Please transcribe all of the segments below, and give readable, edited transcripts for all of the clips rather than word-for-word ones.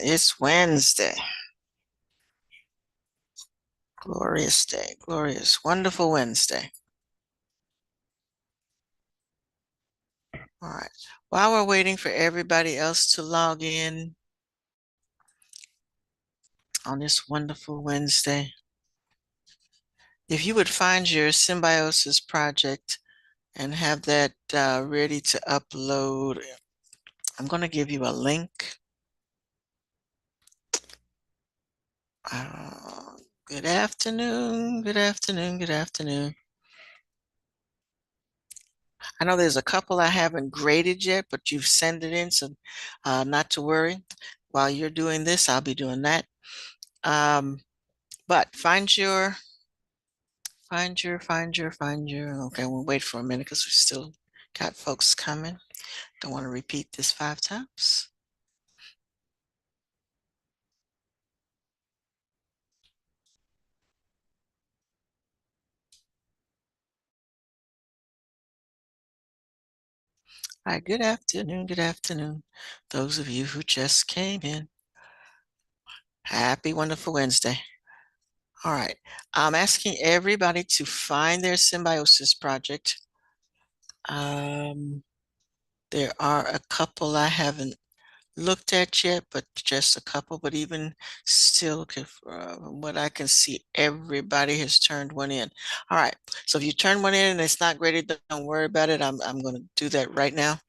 It's Wednesday. Glorious day. Glorious, wonderful Wednesday. All right. While we're waiting for everybody else to log in on this wonderful Wednesday, if you would find your Symbiosis project and have that ready to upload, I'm going to give you a link. Uh, Good afternoon. Good afternoon. Good afternoon. I know there's a couple I haven't graded yet, but you've sent it in, so not to worry. While you're doing this, I'll be doing that. But find your. Okay, we'll wait for a minute because we still got folks coming. Don't want to repeat this 5 times. All right, good afternoon. Good afternoon. Those of you who just came in, happy, wonderful Wednesday. All right, I'm asking everybody to find their Symbiosis project. Um, there are a couple I haven't looked at yet, but just a couple. But even still, from what I can see, everybody has turned one in. All right. So if you turn one in and it's not graded, don't worry about it. I'm going to do that right now.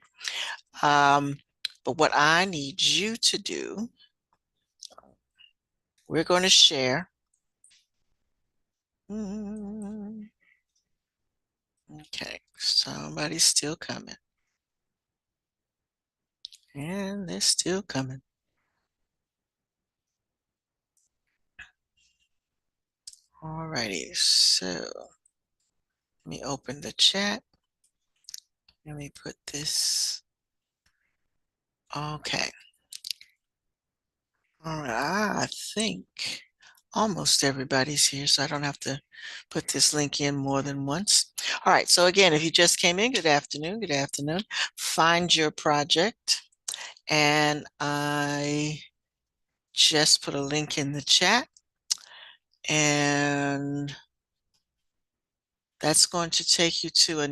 Um, but what I need you to do, we're going to share. Okay, somebody's still coming. And they're still coming. All righty, so let me open the chat. Let me put this. Okay. All right, I think almost everybody's here, so I don't have to put this link in more than once. All right, so again, if you just came in, good afternoon, good afternoon. Find your project, and I just put a link in the chat, and that's going to take you to a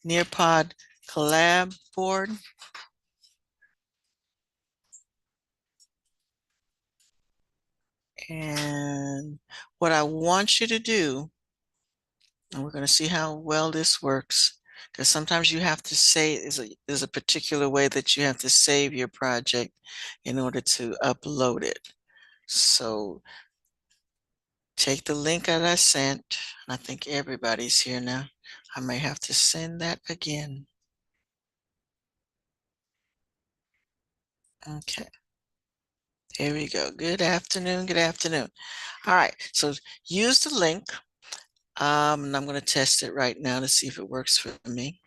Nearpod collab board. And what I want you to do, and we're going to see how well this works, because sometimes you have to say there's a particular way that you have to save your project in order to upload it. So take the link that I sent. I think everybody's here now. I may have to send that again. Okay. Here we go. Good afternoon. Good afternoon. All right. So use the link. And I'm going to test it right now to see if it works for me.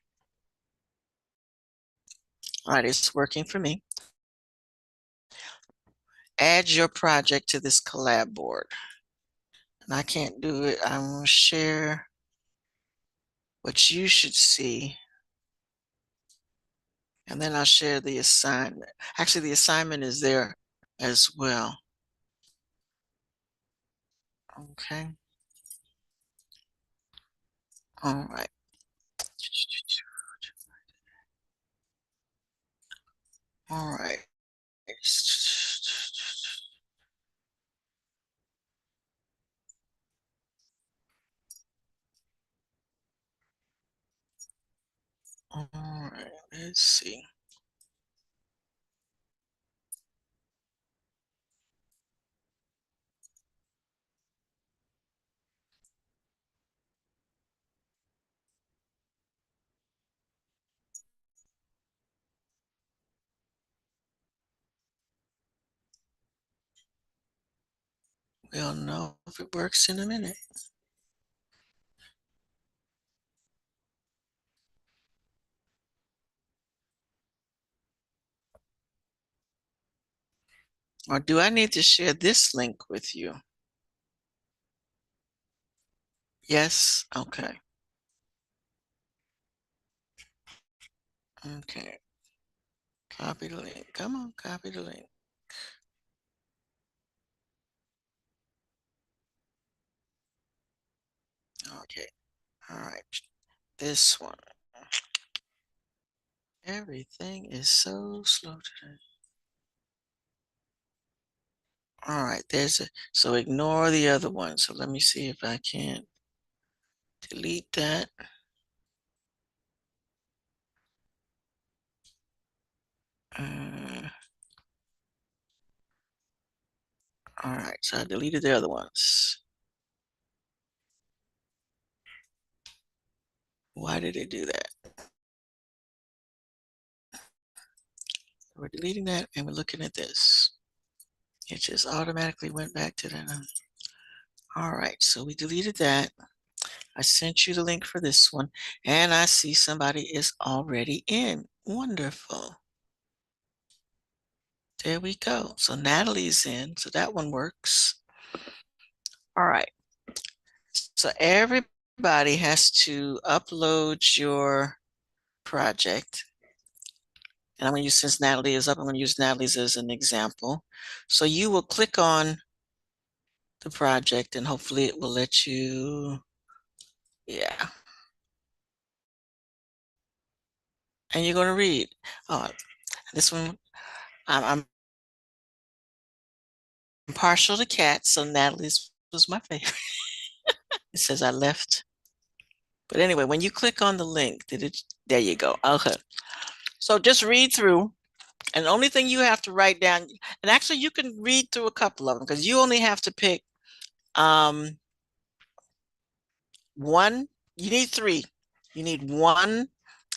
All right, it's working for me. Add your project to this collab board. And I can't do it. I'm going to share what you should see. And then I'll share the assignment. Actually, the assignment is there as well. Okay. All right. All right. All right. Let's see. We'll know if it works in a minute. Or do I need to share this link with you? Yes. Okay. Okay. Copy the link. Come on, copy the link. Okay. All right. This one. Everything is so slow today. All right, so ignore the other one. So let me see if I can delete that. Uh, all right, so I deleted the other ones. Why did it do that? We're deleting that and we're looking at this. It just automatically went back to that. All right, so we deleted that. I sent you the link for this one, and I see somebody is already in. Wonderful. There we go. So Natalie's in, so that one works. All right. So everybody has to upload your project. And I'm going to use, since Natalie is up, I'm going to use Natalie's as an example. So you will click on the project and hopefully it will let you, yeah. And you're going to read. Oh, this one, I'm partial to cats, so Natalie's was my favorite. It says I left. But anyway, when you click on the link, there you go. Okay. So just read through. And the only thing you have to write down, and actually you can read through a couple of them because you only have to pick um, one. You need three. You need one.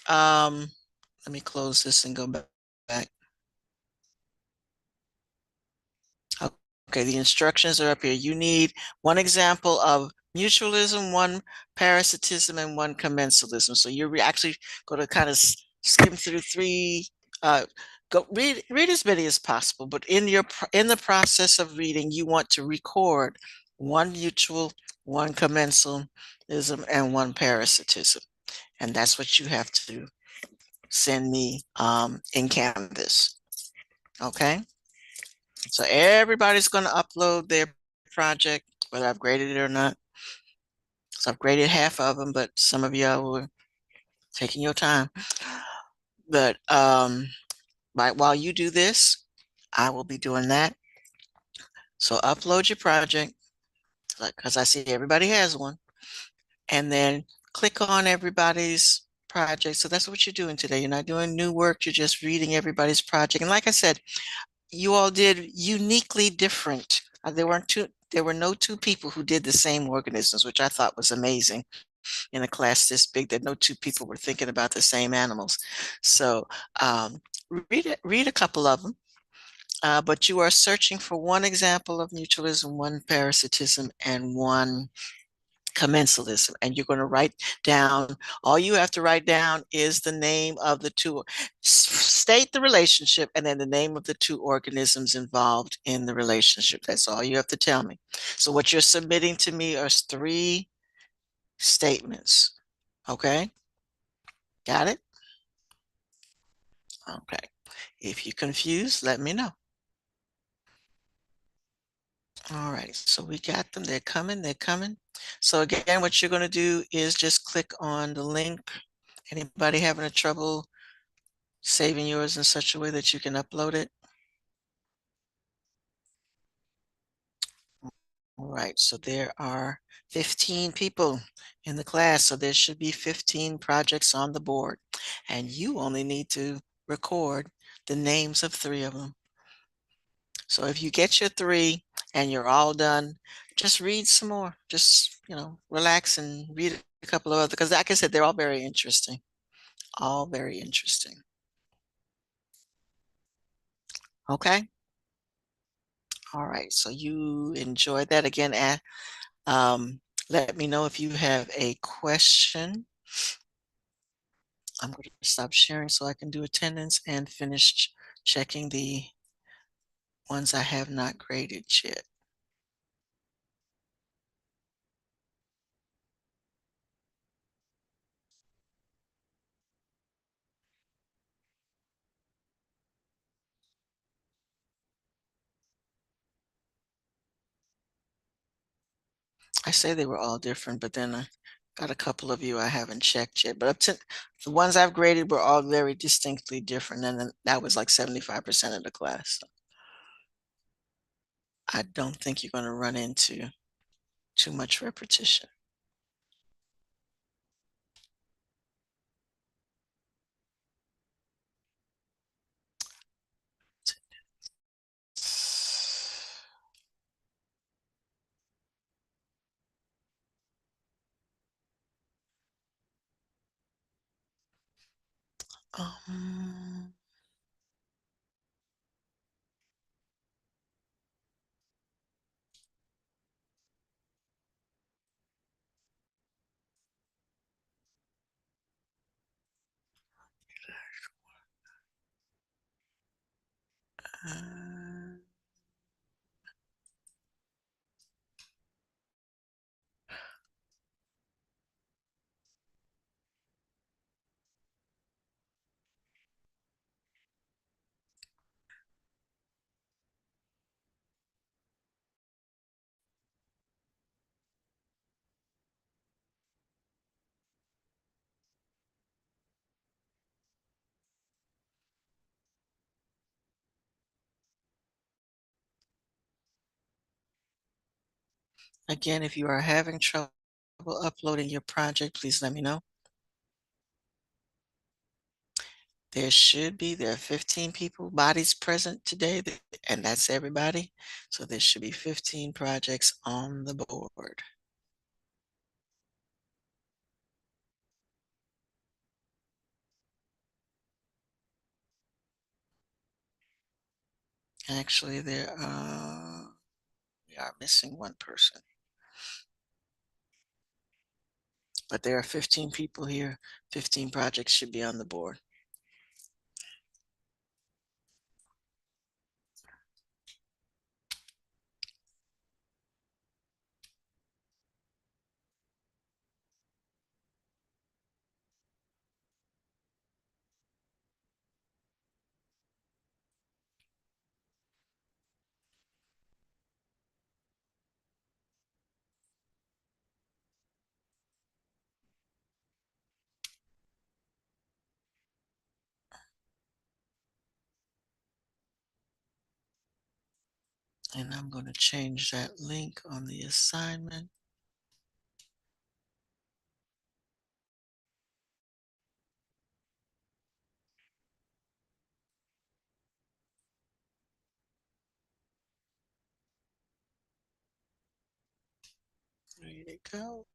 Um, Let me close this and go back. Okay, the instructions are up here. You need one example of mutualism, one parasitism, and one commensalism. So you're actually going to kind of skim through three. Go read as many as possible, but in the process of reading, you want to record one mutual, one commensalism, and one parasitism, and that's what you have to send me in Canvas. Okay. So everybody's going to upload their project, whether I've graded it or not. So I've graded half of them, but some of y'all were taking your time. But while you do this, I will be doing that. So upload your project, because I see everybody has one, and then click on everybody's project. So that's what you're doing today. You're not doing new work, you're just reading everybody's project. And like I said, you all did uniquely different. There were no two people who did the same organisms, which I thought was amazing in a class this big that no two people were thinking about the same animals. So read a couple of them, but you are searching for one example of mutualism, one parasitism, and one commensalism, and you're going to write down, all you have to write down is the name of the two, state the relationship, and then the name of the two organisms involved in the relationship. That's all you have to tell me. So what you're submitting to me are three statements. Okay, got it? Okay. If you're confused, let me know. All right, so we got them. They're coming. They're coming. So again, what you're going to do is just click on the link. Anybody having a trouble saving yours in such a way that you can upload it? All right, so there are 15 people in the class, so there should be 15 projects on the board, and you only need to record the names of three of them. So if you get your three and you're all done, just read some more. Just, relax and read a couple of other, because like I said, they're all very interesting. All very interesting. Okay. All right. So you enjoyed that again. Um, Let me know if you have a question. I'm going to stop sharing so I can do attendance and finish checking the ones I have not graded yet. I say they were all different, but then I got a couple of you I haven't checked yet. But up to the ones I've graded were all very distinctly different, and then that was like 75% of the class. So I don't think you're going to run into too much repetition. Um, uh, again, if you are having trouble uploading your project, please let me know. There are 15 people, bodies present today, and that's everybody. So there should be 15 projects on the board. Actually, we are missing one person, but there are 15 people here. 15 projects should be on the board. And I'm going to change that link on the assignment. There you go.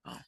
Oh,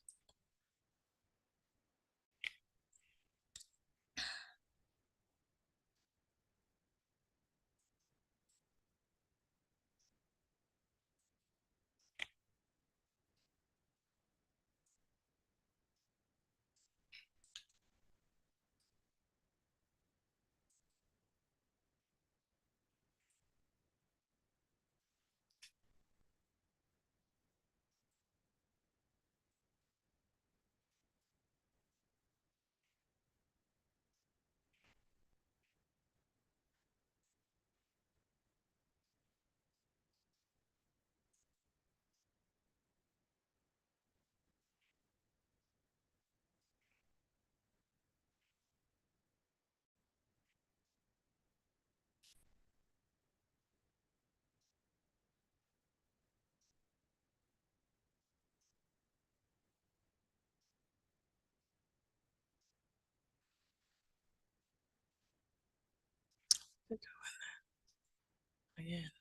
again.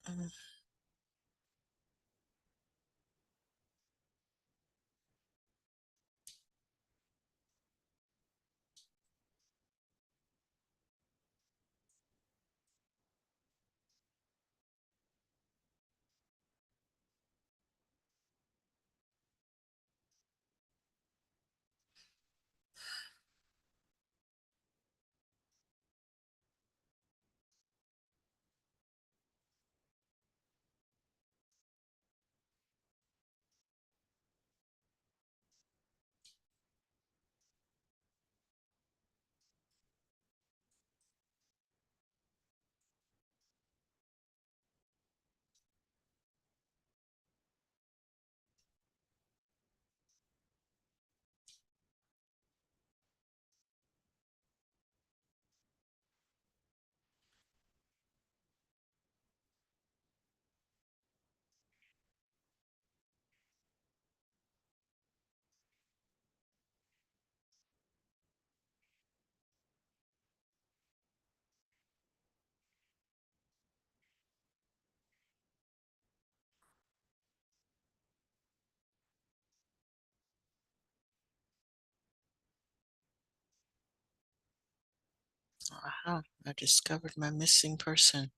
Mm. I discovered my missing person.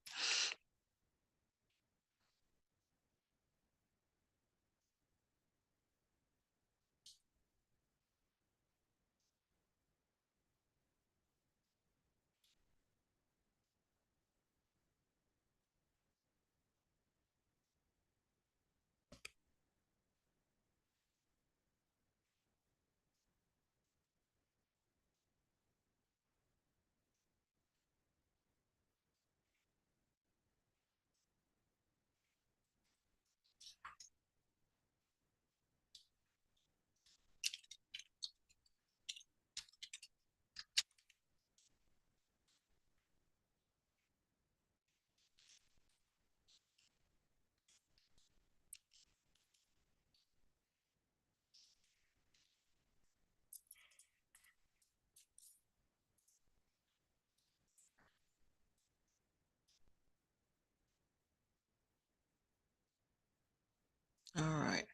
All right.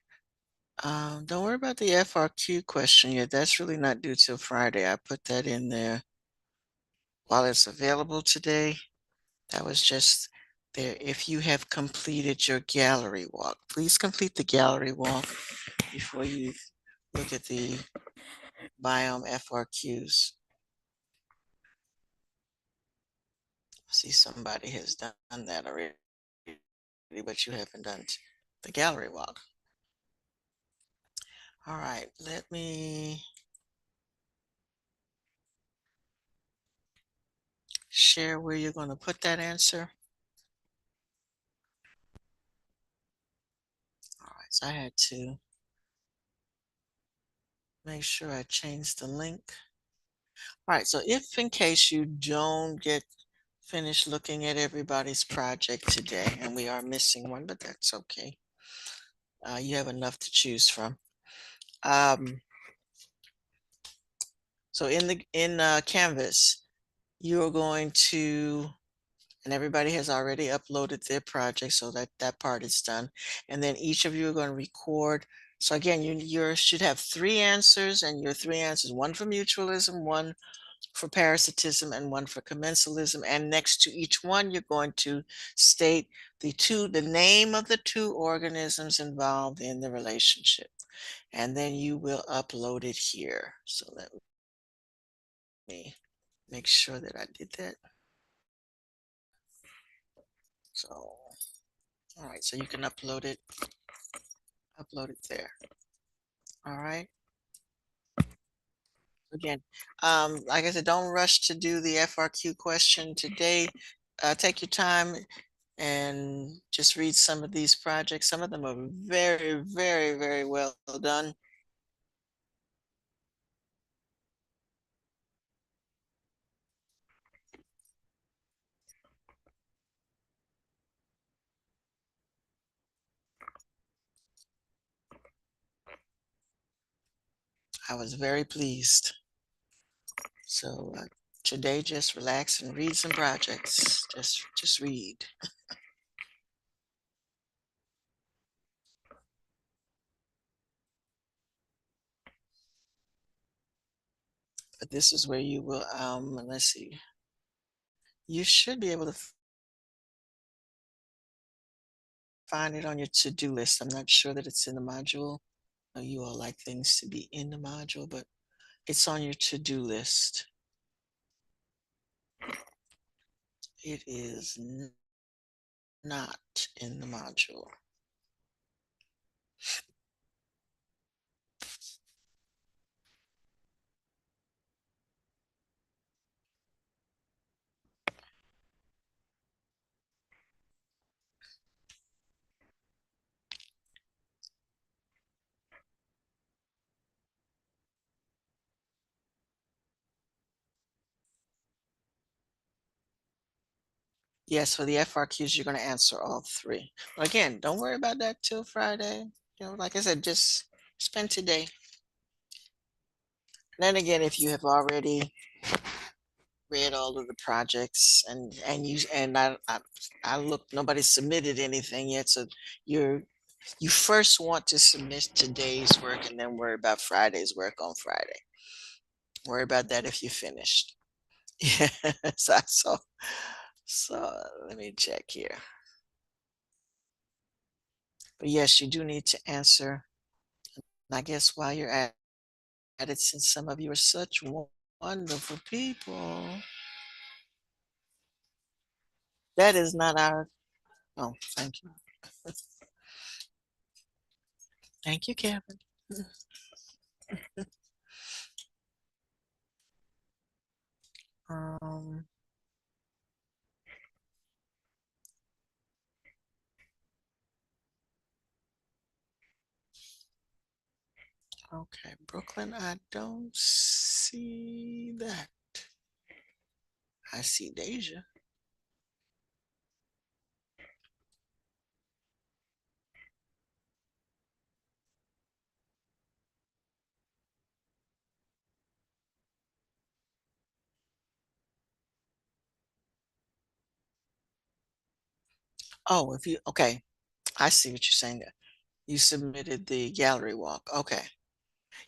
Don't worry about the FRQ question yet. That's really not due till Friday. I put that in there while it's available today. That was just there. If you have completed your gallery walk, please complete the gallery walk before you look at the biome FRQs. See, somebody has done that already, but you haven't done the gallery walk. All right, let me share where you're going to put that answer. All right, so I had to make sure I changed the link. All right, so if in case you don't get finished looking at everybody's project today, and we are missing one, but that's okay. You have enough to choose from. Um, so in Canvas, you're going to, and everybody has already uploaded their project, so that part is done. And then each of you are going to record. So again, you should have three answers, and your three answers: one for mutualism, one for parasitism, and one for commensalism. And next to each one, you're going to state the name of the two organisms involved in the relationship. And then you will upload it here. So let me make sure that I did that. So, all right, so you can upload it there. All right. Again, like I said, don't rush to do the FRQ question today. Take your time and just read some of these projects. Some of them are very, very, very well done. I was very pleased. So today, just relax and read some projects. Just read. but this is where you will, let's see, you should be able to find it on your to-do list. I'm not sure that it's in the module. You all like things to be in the module, but it's on your to-do list. It is not in the module. Yes, for the FRQs, you're going to answer all three. Again, don't worry about that till Friday. Like I said, just spend today. Then again, if you have already read all of the projects and I look, nobody submitted anything yet, so you first want to submit today's work and then worry about Friday's work on Friday. Worry about that if you finished. Yeah, so let me check here. But yes, you do need to answer. And I guess while you're at it, since some of you are such wonderful people, that is not our. Oh, thank you. Thank you, Kevin. Um, okay, Brooklyn, I don't see that. I see Deja. Oh, okay, I see what you're saying there. You submitted the gallery walk. Okay.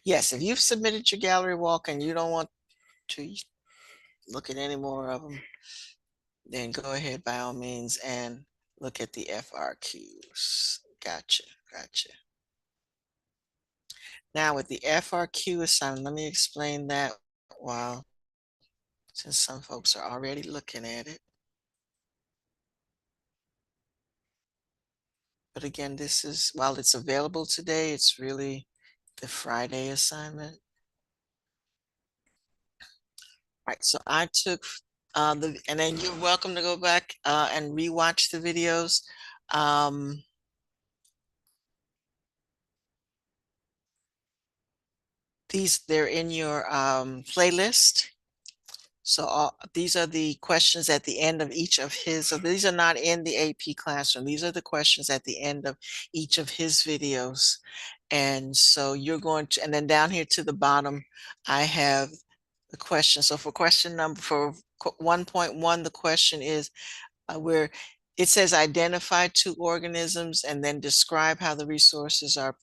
Yes, if you've submitted your gallery walk and you don't want to look at any more of them, then go ahead by all means and look at the FRQs. Gotcha, gotcha. Now with the FRQ assignment, let me explain that while since some folks are already looking at it. But again, this is, while it's available today, it's really the Friday assignment. Right, so I took and then you're welcome to go back and rewatch the videos. They're in your playlist. So these are the questions at the end of each of his, so these are not in the AP classroom. These are the questions at the end of each of his videos. And so you're going to, and then down here to the bottom, I have the question. So for 1.1, the question is where it says identify two organisms and then describe how the resources are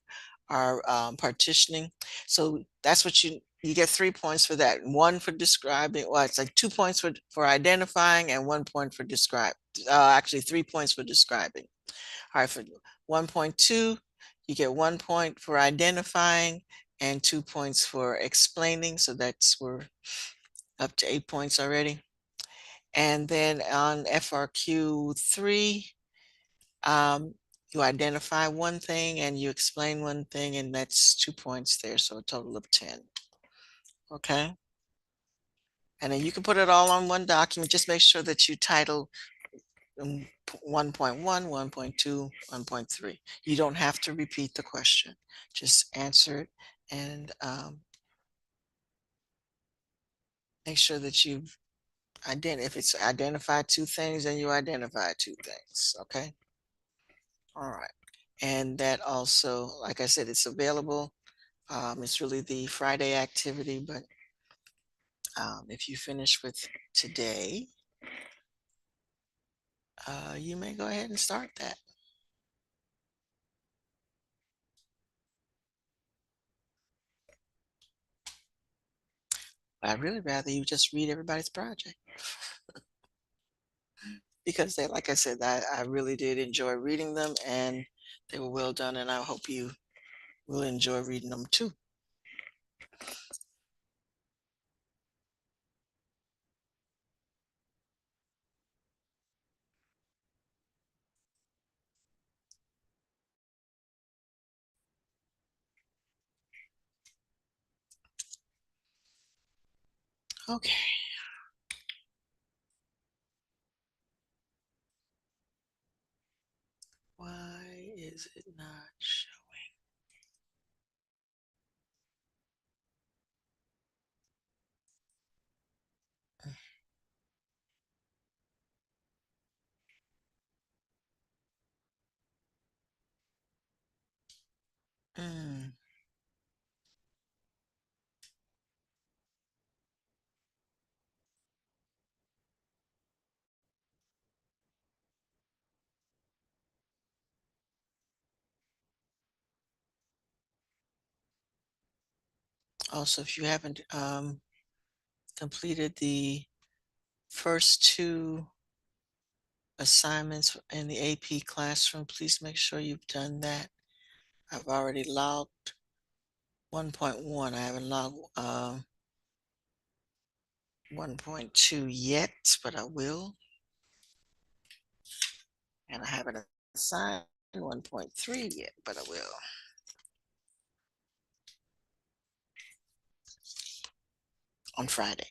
partitioning. So that's what you get 3 points for that. One for describing, well, it's like 2 points for identifying and 1 point for describe. Actually 3 points for describing. All right, for 1.2, you get 1 point for identifying and 2 points for explaining. So we're up to 8 points already. And then on FRQ3, you identify one thing and you explain one thing, and that's 2 points there. So a total of 10. Okay. And then you can put it all on one document. Just make sure that you title 1.1, 1.2, 1.3. You don't have to repeat the question. Just answer it and make sure that you've if it's identify two things, then you identify two things. Okay. All right. And that also, like I said, it's available. It's really the Friday activity, but if you finish with today, you may go ahead and start that. I'd really rather you just read everybody's project because they, like I said, I really did enjoy reading them and they were well done, and I hope you will enjoy reading them too. Okay. Why is it not showing? Mm. Also, if you haven't completed the first two assignments in the AP classroom, please make sure you've done that. I've already logged 1.1. I haven't logged 1.2 yet, but I will. And I haven't assigned 1.3 yet, but I will. On Friday.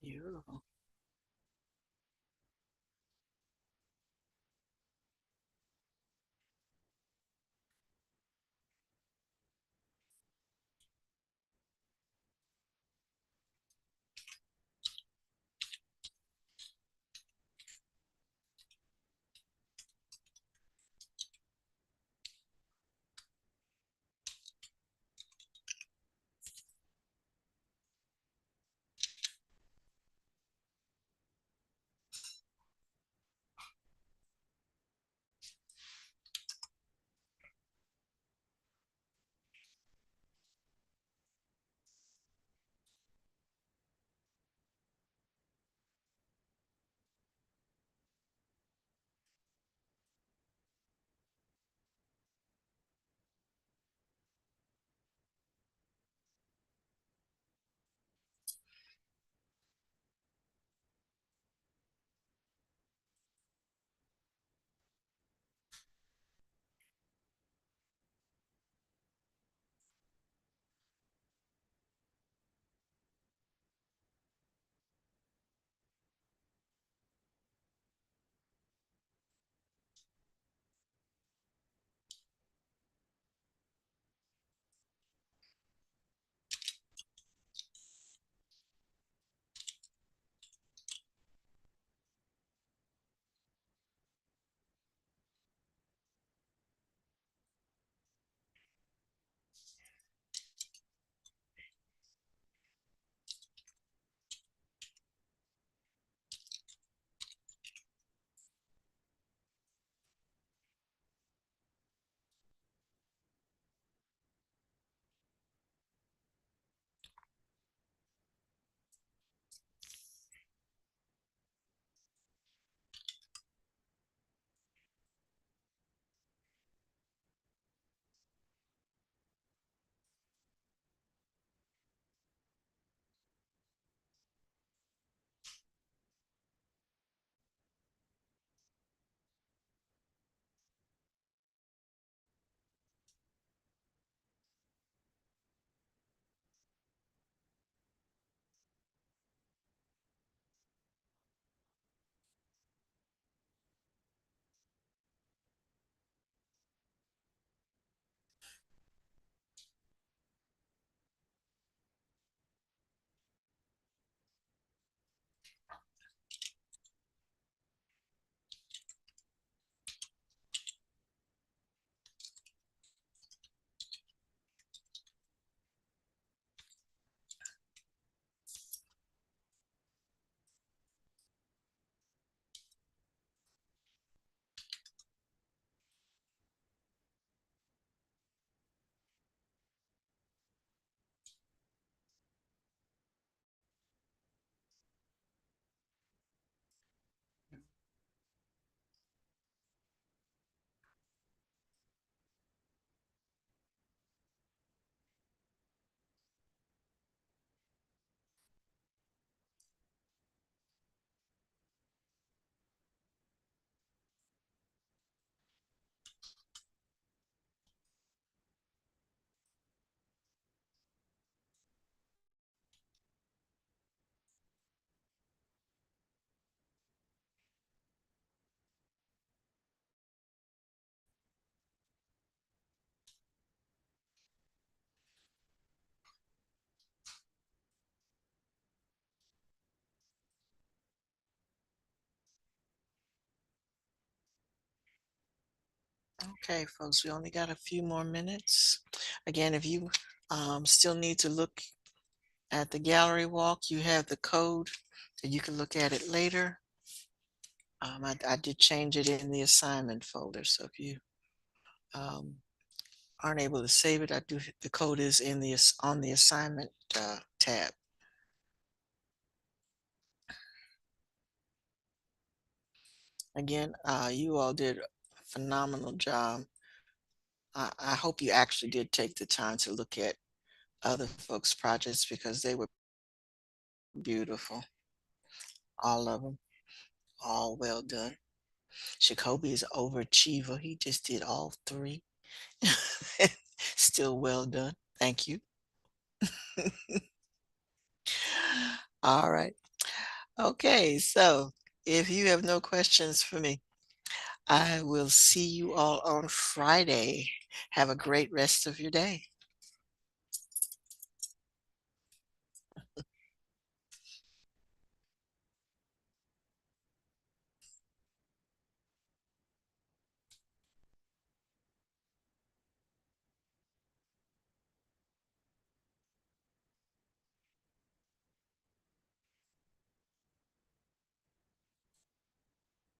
Beautiful. Okay, folks, we only got a few more minutes. Again, if you still need to look at the gallery walk, you have the code that you can look at it later. I did change it in the assignment folder, so if you um, aren't able to save it, I do. The code is in the on the assignment tab. Again, you all did a phenomenal job. I hope you actually did take the time to look at other folks' projects because they were beautiful, all of them, all well done. Jacoby is overachiever. He just did all three. Still well done. Thank you. All right. Okay. So if you have no questions for me, I will see you all on Friday. Have a great rest of your day.